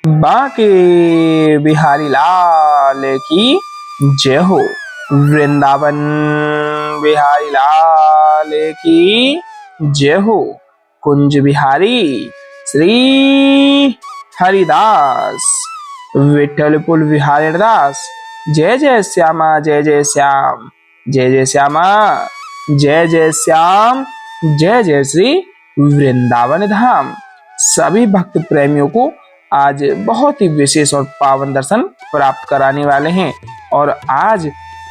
बांके बिहारी लाल की जय हो। वृंदावन बिहारी लाल की जय हो। कुंज बिहारी श्री हरिदास विठलपुर बिहारी दास। जय जय श्यामा जय जय श्याम, जय जय श्यामा जय जय श्याम, जय जय श्री वृंदावन धाम। सभी भक्त प्रेमियों को आज बहुत ही विशेष और पावन दर्शन प्राप्त कराने वाले हैं। और आज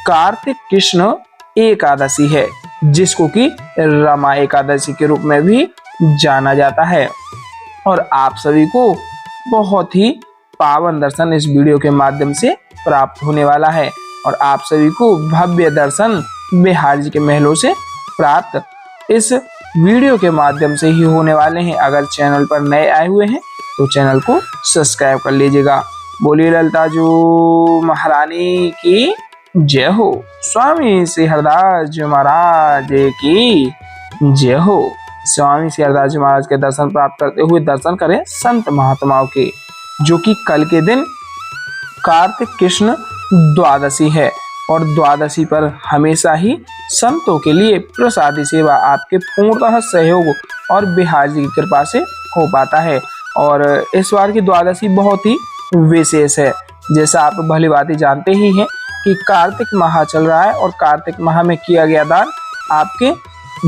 कार्तिक कृष्ण एकादशी है, जिसको कि रमा एकादशी के रूप में भी जाना जाता है। और आप सभी को बहुत ही पावन दर्शन इस वीडियो के माध्यम से प्राप्त होने वाला है। और आप सभी को भव्य दर्शन बिहार जी के महलों से प्राप्त इस वीडियो के माध्यम से ही होने वाले हैं। अगर चैनल पर नए आए हुए हैं तो चैनल को सब्सक्राइब कर लीजिएगा। बोलिए ललिता जो महारानी की जय हो। स्वामी श्री हरदास जी महाराज की जय हो। स्वामी श्री हरदास जी महाराज के दर्शन प्राप्त करते हुए दर्शन करें संत महात्माओं के, जो कि कल के दिन कार्तिक कृष्ण द्वादशी है। और द्वादशी पर हमेशा ही संतों के लिए प्रसादी सेवा आपके पूर्णतः सहयोग और बिहार जी की कृपा से हो पाता है। और इस बार की द्वादशी बहुत ही विशेष है। जैसा आप भली भांति जानते ही हैं कि कार्तिक माह चल रहा है और कार्तिक माह में किया गया दान आपके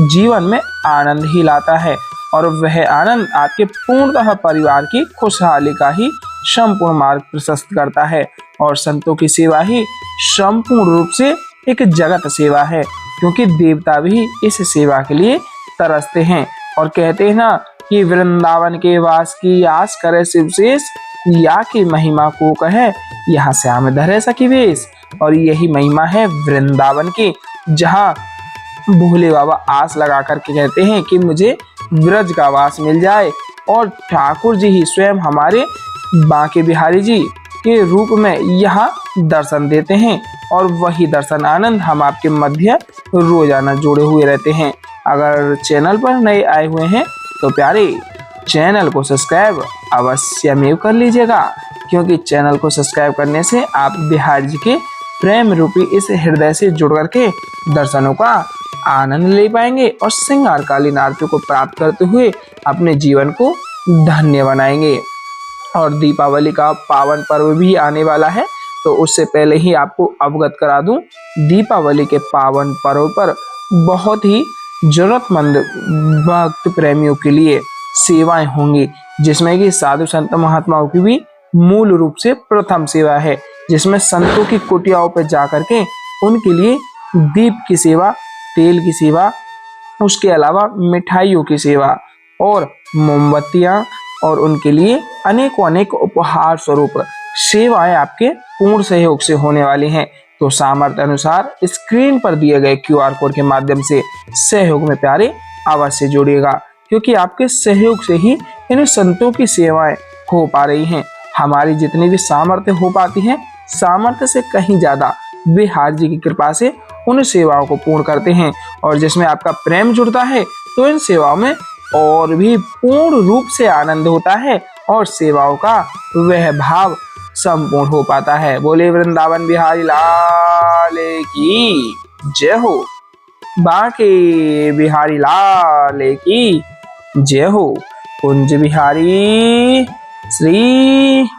जीवन में आनंद ही लाता है। और वह आनंद आपके पूर्णतः परिवार की खुशहाली का ही संपूर्ण मार्ग प्रशस्त करता है। और संतों की सेवा ही संपूर्ण रूप से एक जगत सेवा है, क्योंकि देवता भी इस सेवा के लिए तरसते हैं। और कहते हैं ना कि वृंदावन के वास की आस करे शिवशेष, या की महिमा को कहे यहाँ श्याम धरे सखी वेश। और यही महिमा है वृंदावन की, जहाँ भोले बाबा आस लगा करके कहते हैं कि मुझे ब्रज का वास मिल जाए। और ठाकुर जी ही स्वयं हमारे बांके बिहारी जी के रूप में यहाँ दर्शन देते हैं। और वही दर्शन आनंद हम आपके मध्य रोजाना जोड़े हुए रहते हैं। अगर चैनल पर नए आए हुए हैं तो प्यारे चैनल को सब्सक्राइब अवश्य कर लीजिएगा, क्योंकि चैनल को सब्सक्राइब करने से आप बिहार जी के प्रेम रूपी इस हृदय से जुड़ करके दर्शनों का आनंद ले पाएंगे और श्रृंगारकालीन आरती को प्राप्त करते हुए अपने जीवन को धन्य बनाएंगे। और दीपावली का पावन पर्व भी आने वाला है, तो उससे पहले ही आपको अवगत करा दूं, दीपावली के पावन पर्व पर बहुत ही जरूरतमंद भक्त प्रेमियों के लिए सेवाएं होंगी, जिसमें कि साधु संत महात्माओं की भी मूल रूप से प्रथम सेवा है, जिसमें संतों की कुटियाओं पर जाकर के उनके लिए दीप की सेवा, तेल की सेवा, उसके अलावा मिठाइयों की सेवा और मोमबत्तियां और उनके लिए अनेकों अनेक उपहार स्वरूप सेवाएं आपके पूर्ण सहयोग से होने वाली हैं। तो सामर्थ्य अनुसार स्क्रीन पर दिए गए QR कोड के माध्यम से सहयोग में प्यारे अवश्य जोड़िएगा, क्योंकि आपके सहयोग से ही इन संतों की सेवाएं हो पा रही हैं। हमारी जितनी भी सामर्थ्य हो पाती है, सामर्थ्य से कहीं ज्यादा बिहार जी की कृपा से उन सेवाओं को पूर्ण करते हैं। और जिसमें आपका प्रेम जुड़ता है तो इन सेवाओं में और भी पूर्ण रूप से आनंद होता है और सेवाओं का वह भाव संपूर्ण हो पाता है। बोले वृंदावन बिहारी लाल की जय हो। बांके बिहारी लाल की जय हो। कुंज बिहारी श्री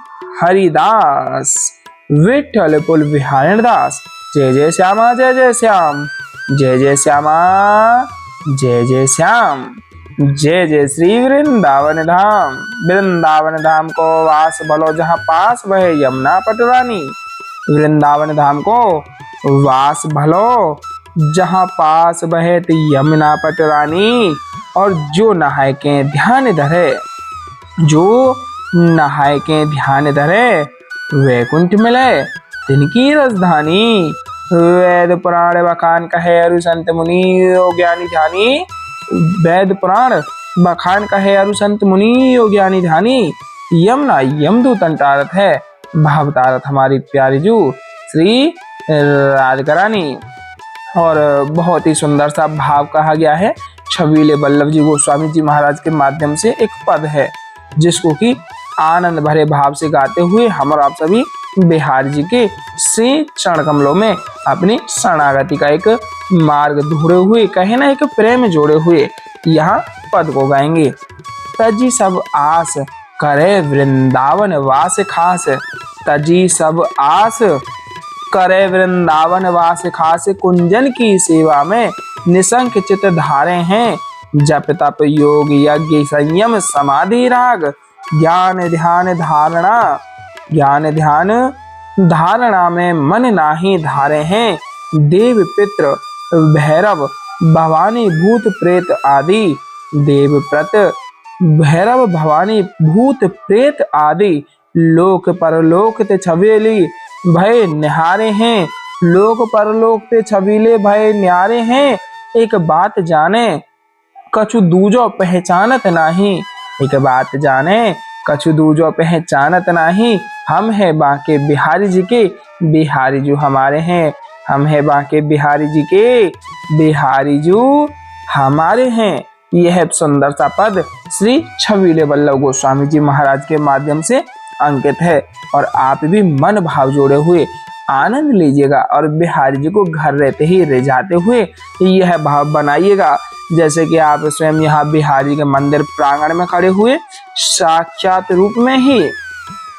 हरिदास विठलपुर बिहारी दास। जय जय श्यामा जय जय श्याम, जय जय श्यामा जय जय श्याम, जय जय श्री वृंदावन धाम। वृंदावन धाम को वास भलो जहाँ पास बहे यमुना पटरानी। वृंदावन धाम को वास भलो जहाँ पास बहे यमुना पटरानी। और जो नहाय के ध्यान धरे, जो नहाय के ध्यान धरे, वैकुंठ मिले तिनकी राजधानी। वेद पुराण बखान कहे अरु संत मुनि ज्ञानी ध्यानी। वेद पुराण बखान कहे अरु संत मुनि ज्ञानी ध्यानी। यमुना यमदूत अंटारत है, भावतारत हमारी प्यारी जू श्री राजकरानी। और बहुत ही सुंदर सा भाव कहा गया है। छबीले वल्लभ जी गोस्वामी जी महाराज के माध्यम से एक पद है, जिसको कि आनंद भरे भाव से गाते हुए हम और आप सभी बिहारी जी के श्री चरण कमलों में अपनी शरणागति का एक मार्ग ढूंढे हुए, कहे ना एक प्रेम जोड़े हुए यहाँ पद को गाएंगे। तजी सब आस करे वृंदावन वास खास, तजी सब आस करे वृंदावन वास खास, कुंजन की सेवा में निसंक चित धारे हैं, जप तप योग यज्ञ संयम समाधि राग, ज्ञान ध्यान धारणा में मन नाही धारे हैं, देव पित्र भैरव भवानी भूत प्रेत आदि, देव प्रत भैरव भवानी भूत प्रेत आदि, लोक परलोक ते छबीली भय निहारे हैं, लोक परलोक ते छबीले भय न्यारे हैं, एक बात जाने कछु दूजो पहचानत नाही, एक बात जाने कछु दूजो पहचानत नाही, हम है बांके बिहारी जी के, बिहारी जो हमारे हैं, हम है बांके बिहारी जी के, बिहारी जो हमारे हैं। यह सुंदर सा पद श्री छबीले वल्लभ गोस्वामी जी महाराज के माध्यम से अंकित है और आप भी मन भाव जोड़े हुए आनंद लीजिएगा और बिहारी जी को घर रहते ही रिझाते हुए यह भाव बनाइएगा जैसे कि आप स्वयं यहाँ बिहारी के मंदिर प्रांगण में खड़े हुए साक्षात रूप में ही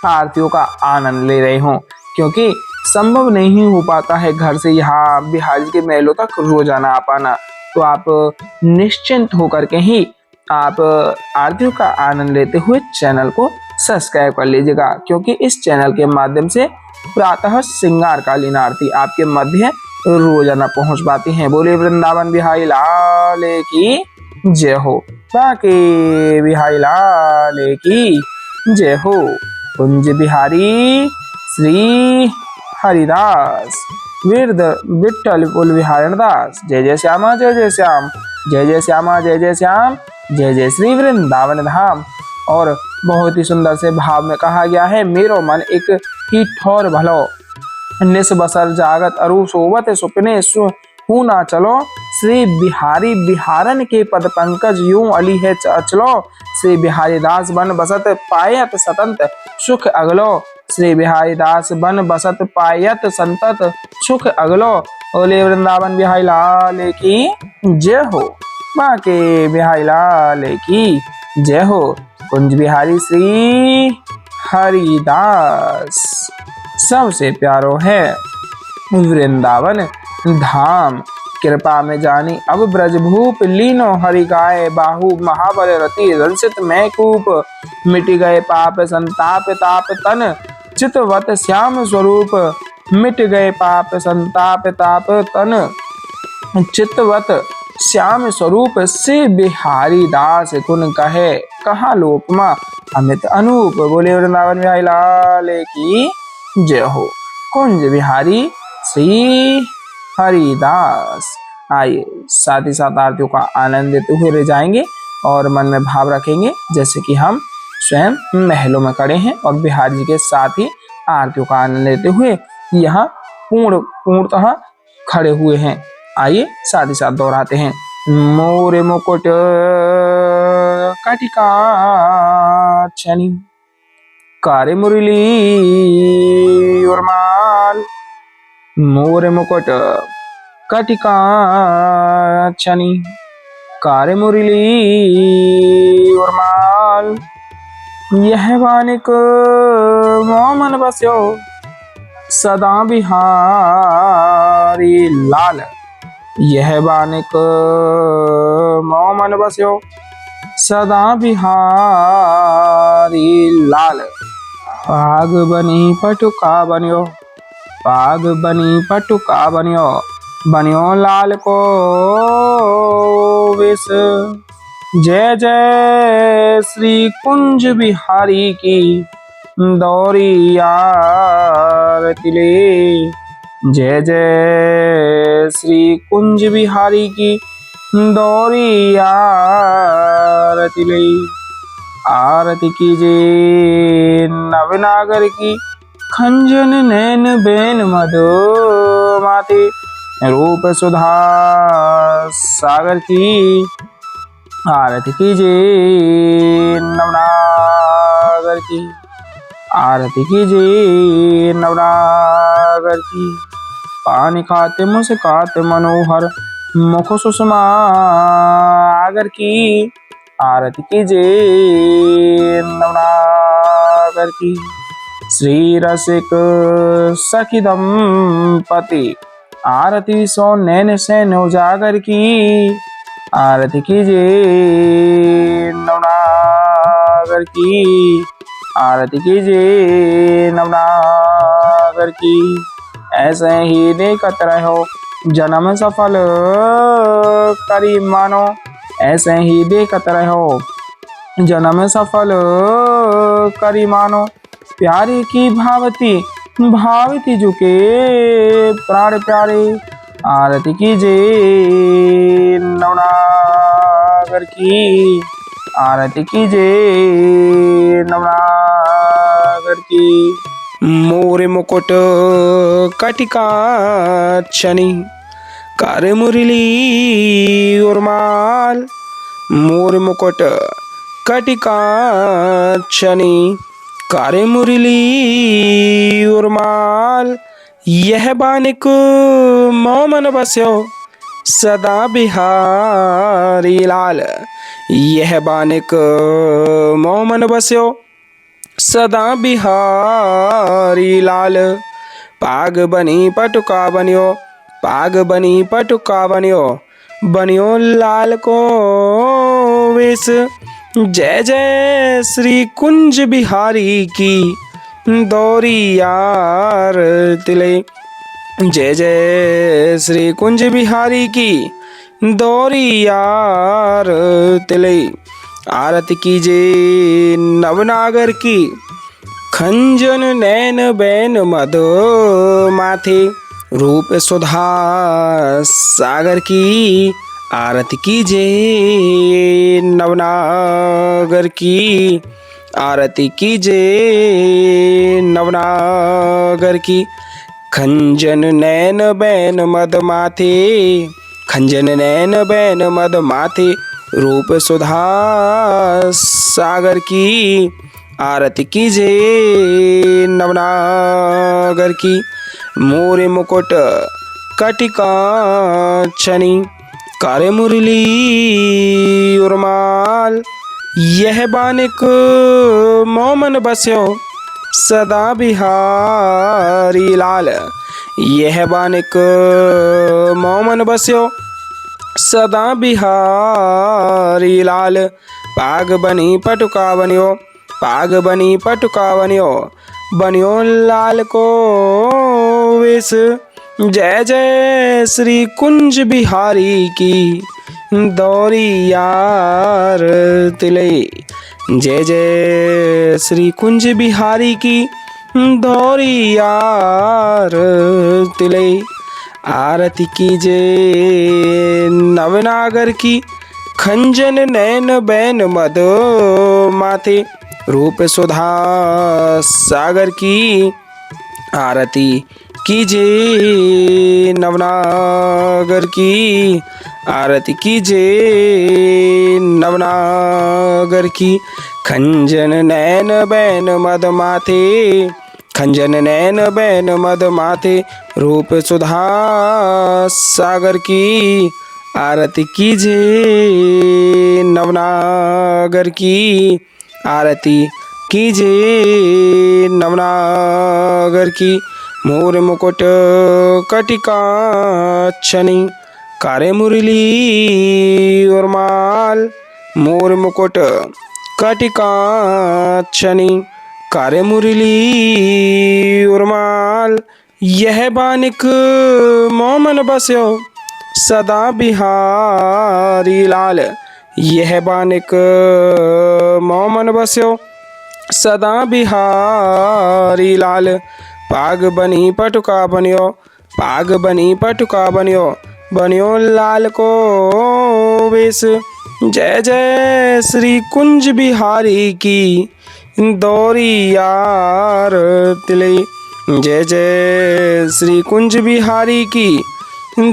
आरतियों का आनंद ले रहे हों, क्योंकि संभव नहीं हो पाता है घर से यहाँ बिहारी के मेलों तक रोजाना आ पाना। तो आप निश्चिंत होकर के ही आप आरतियों का आनंद लेते हुए चैनल को सब्सक्राइब कर लीजिएगा, क्योंकि इस चैनल के माध्यम से प्रातः श्रृंगारकालीन आरती आपके मध्य रोजाना पहुंच पाती हैं। बोले वृंदावन बिहारी लाल की जय हो, बाके बिहारी लाल की जय हो। कुंज बिहारी श्री हरिदास विरद विठल कुल बिहारी दास, जय जय श्यामा जय जय श्याम, जय जय श्यामा जय जय श्याम, जय जय श्री वृंदावन धाम। और बहुत ही सुंदर से भाव में कहा गया है, मेरो मन एक ही ठौर भलो, निस बसर जागत अरु सोवत सुपने हूँ ना चलो, श्री बिहारी बिहारन के पद पंकज यूं अली है चलो, श्री बिहारी दास बन बसत पायत सतंत सुख अगलो, श्री बिहारी दास बन बसत पायत संतत सुख अगलो। बोले वृंदावन बिहारी लाल की जय हो, बाके बिहारी लाल की जय हो। कुंज बिहारी श्री हरिदास सबसे प्यारो है वृंदावन धाम, कृपा में जानी अब ब्रजभूप, लीनो हरि गाय बाहु महाबल रति, रंसित मैं कूप, मिट गए पाप संताप ताप तन, चितवत श्याम स्वरूप, मिट गए पाप संताप ताप तन, चितवत श्याम स्वरूप, से बिहारी दास गुण कहे कहा लोपमा, अमित अनूप। बोले वृंदावन बिहारी लाल की जय हो। कुंज बिहारी श्री हरिदास। आइए साथ ही साथ आरतियों का आनंद देते हुए रह जाएंगे और मन में भाव रखेंगे जैसे कि हम स्वयं महलों में खड़े हैं और बिहारी जी के साथ ही आरतियों का आनंद लेते हुए यहाँ पूर्णतः खड़े हुए हैं। आइए साथ ही साथ दोहराते हैं। मोरे मुकुट कटिका छनी, कारे मुरली उर्माल, मोरे मुकुट कटिका छनी, कारे मुरली उर्माल, यह बानिक मोमन बस्यो सदा बिहारी लाल, यह बानिक मोमन बस्यो सदा बिहारी लाल, पाग बनी पटुका बनियो, पाग बनी पटुका बनियो, बनियो लाल को विष। जय जय श्री कुंज बिहारी की दौरी आरती ले, जय जय श्री कुंज बिहारी की दौरी आरती ले। आरती कीजिए नवनागर की, खंजन नैन बेन मधु माते, रूप सुधा सागर की। आरती कीजिए नवनागर की। आरती कीजिए नवनागर की। पानी खाते मुस्काते मनोहर मुख सुषमा आगर की। आरती कीजिए नवनागर की। श्री रसिक सखी दंपति आरती सो नैन सैन उजागर की। आरती कीजिए नवनागर की। आरती कीजिए नवनागर की। ऐसे ही देखत रहो जन्म सफल करी मानो। ऐसे ही देखत रहो जन्म सफल करी मानो। प्यारी की भावती भावती झुके प्राण प्यारे। आरती कीजिए नवनागर की। आरती कीजिए नवनागर की। मोर मुकुट कटिका छनी कर मुरली उर्माल। मोर मुकुट कटिका छनी कर मुरली उर्माल। यह बानिक मोमन बस्यो सदा बिहारी लाल। यह बानिक मोमन बस्यो सदा बिहारी लाल। पाग बनी पटुका बनियो पाग बनी पटुका बनियो बनियो लाल को वेश। जय जय श्री कुंज बिहारी की दौरी यार तिले। जय जय श्री कुंज बिहारी की दौरी यार तिले। आरती कीजिए नवनागर की। खंजन नैन बैन मद माथे रूप सुधा सागर की। आरती कीजिए नवनागर की। आरती कीजिए नवनागर की। खंजन नैन बैन मद माथे खंजन नैन बैन मद माथे रूप सुधा सागर की। आरती कीजिए नवनागर की। मोरे मुकुट कटिका छनी करे मुरली उर्माल। यह बानिक मोमन बस्यो सदा बिहारी लाल। यह बानिक मोमन बस्यो सदा बिहारी लाल। पाग बनी पटुका बनियो पाग बनी पटुका बनियो बनियो लाल को वेश। जय जय श्री कुंज बिहारी की दौरी यार तिले। जय जय श्री कुंज बिहारी की दौरी यार तिले। आरती कीजिए नवनागर की। खंजन नैन बैन मद माथे रूप सुधा सागर की। आरती कीजिए नवनागर की। आरती कीजिए नवनागर की। खंजन नैन बैन मद माथे खंजन नैन बैन मद माथे रूप सुधा सागर की। आरती कीजिए नवनागर की। आरती कीजिए नवनागर की। मोर मुकुट कटिका छनी करे मुरली उर्माल। मोर मुकुट कटिका छनी करे मुरली उर्माल। यह बानिक मोमन बस्यो सदा बिहारी लाल। यह बानिक मोमन बस्यो सदा बिहारी लाल। पाग बनी पटुका बनियो पाग बनी पटुका बनियो बनियो लाल को वेश। जय जय श्री कुंज बिहारी की दौरी यार तिले। जय जय श्री कुंज बिहारी की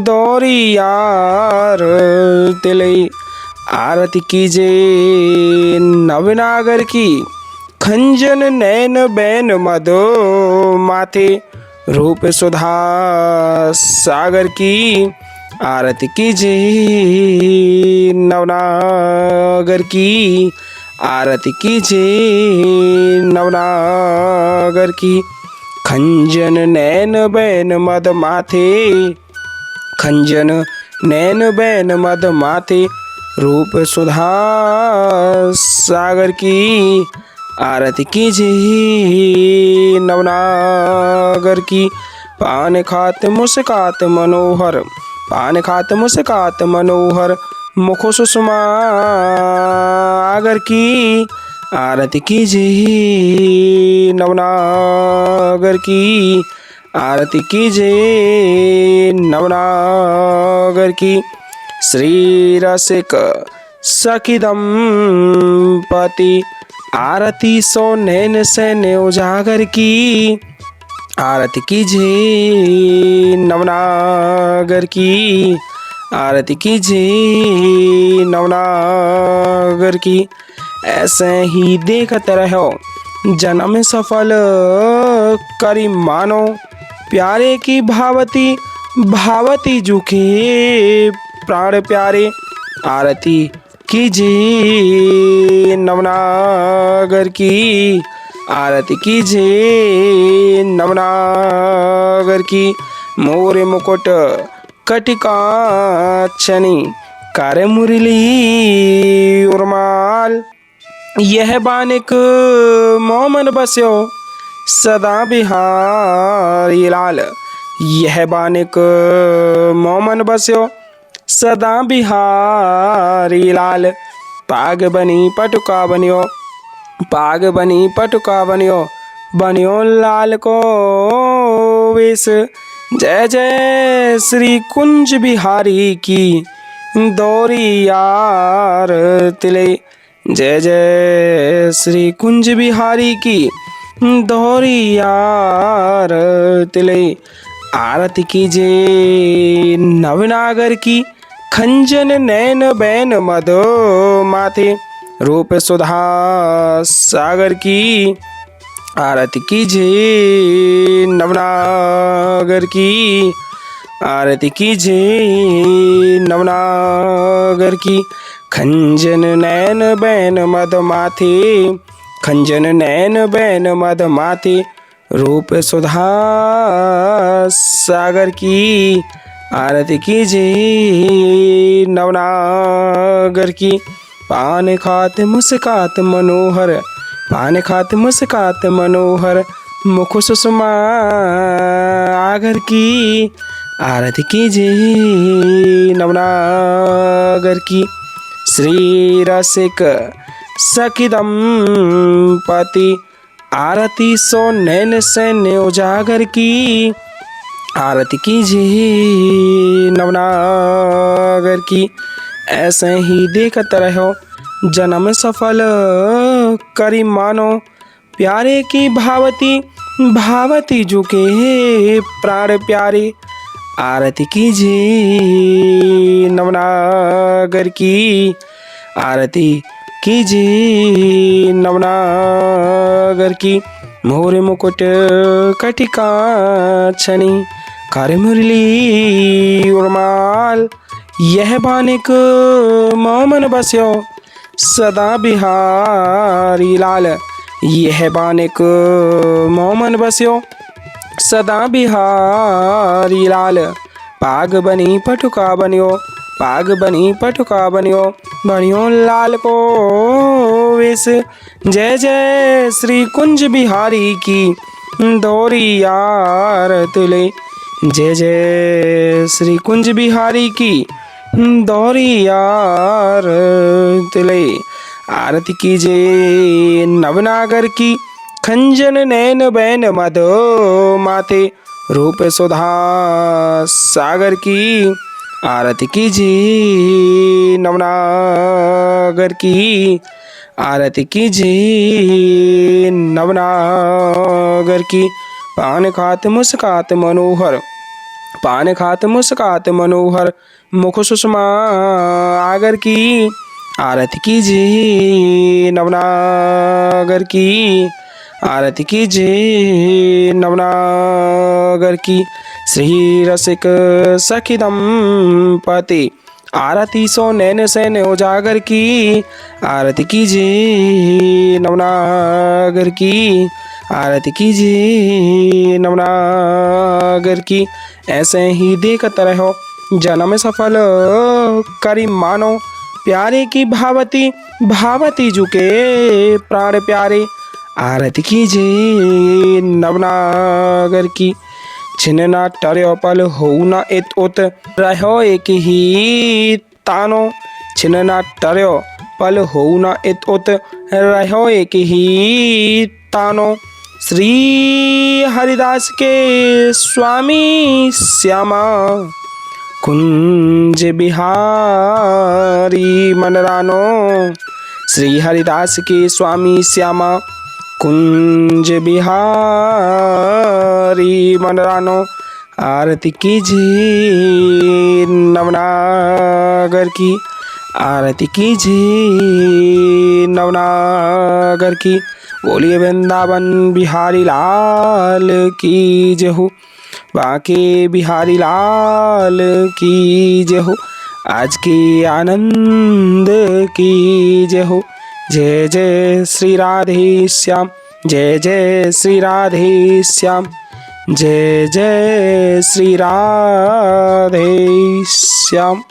दौरी यार तिले। आरती कीजिए नवनागर की। खंजन नैन बैन मदो माथे रूप सुधा सागर की आरती कीजिए नवनागर की आरती कीजिए नवनागर की खंजन नैन बैन मद माथे खंजन नैन बैन मद माथे रूप सुधा सागर की आरती कीजिए नवनागर की पान खात मुस्कात मनोहर पान खात मुस्कात मनोहर मुख सुषमा आगर की आरती कीजिए नवनागर की आरती कीजिए नवनागर की श्री रसिक सखी दंपति आरती सो नैन सैन्य उजागर की आरती कीजिए नवनागर की आरती कीजिए नवनागर की ऐसे ही देखते रहो जन्म सफल करी मानो प्यारे की भावती भावती झुके प्राण प्यारे आरती कीजिए नवनागर की आरती कीजिए नवनागर की मोरे मुकुट कटिकाक्षनी कार्य मुरली उर्माल यह बानिक मोमन बस्यो सदा बिहारी लाल यह बानिक मोमन बस्यो सदा बिहारी लाल पाग बनी पटुका बनियो पाग बनी पटुका बनियो बनियो लाल को वेश जय जय श्री कुंज बिहारी की दौरी यार तिले जय जय श्री कुंज बिहारी की दौरी यार तिले आरती कीजिए नवनागर की खंजन नैन बैन मदो माथे रूप सुधा सागर की आरती कीजिए नवनागर की आरती कीजिए नवनागर की खंजन नैन बैन मद माथे खंजन नैन बैन मद माथे रूप सुधा सागर की आरती कीजिए नवनागर की पान खात मुस्कात मनोहर पान खात मुस्कात मनोहर मुख सुषमा आगर की आरती कीजिए नवनागर की श्री रसिक सखी दंपति आरती सो नैन सैन्य उजागर की आरती कीजिए नवनागर की ऐसे ही देखते रहो जन्म सफल करी मानो प्यारे की भावती भावती झुके प्राण प्यारे आरती कीजिए नवनागर की आरती कीजिए नवनागर की मोरे मुकुट कटिकाक्षनी कार्य मुरली उर्माल यह बानिक मोमन बस्यो सदा बिहारी लाल यह बानिक मोमन बस्यो सदा बिहारी लाल पाग बनी पटुका बनियो पाग बनी पटुका बनियो बनियो लाल को वेश जय जय श्री कुंज बिहारी की दौरी यार तुले जय जय श्री कुंज बिहारी की दौरी यार तुले आरती कीजिए नवनागर की खंजन नैन बैन मदो माथे रूप सुधा सागर की आरती कीजिए नवनागर की आरती कीजिए नवनागर की पान खात मुस्कात मनोहर पान खात मुस्कात मनोहर मुख सुषमा आगर की आरती कीजिए नवनागर की, आरती कीजिए नवनागर की। श्री रसिक सखी दंपति आरती सो नैन सैन उजागर की, आरती कीजिए नवनागर की, आरती कीजिए नवनागर की। ऐसे ही देखते रहो जन्म सफल करी मानो, प्यारे की भावती भावती झुके प्राण प्यारे। आरती कीजिए नवनागर की। छिन्ना टर्यो पल हो न इत उत रहो एक ही तानो, छिन्ना टर्यो पल हो न इत उत रहो एक ही तानो। श्री हरिदास के स्वामी श्यामा कुंज बिहारी मनरानो, श्री हरिदास के स्वामी श्यामा कुंज बिहारी मनरानो। आरती कीजिए नवनागर की, आरती कीजिए नवनागर की। बोलिए वृंदावन बिहारी लाल की जय हो, बाके बिहारी लाल की जय हो, आज के आनंद की जय हो। जय जय श्री राधे श्याम, जय जय श्री राधे श्याम, जय जय श्री राधे श्याम।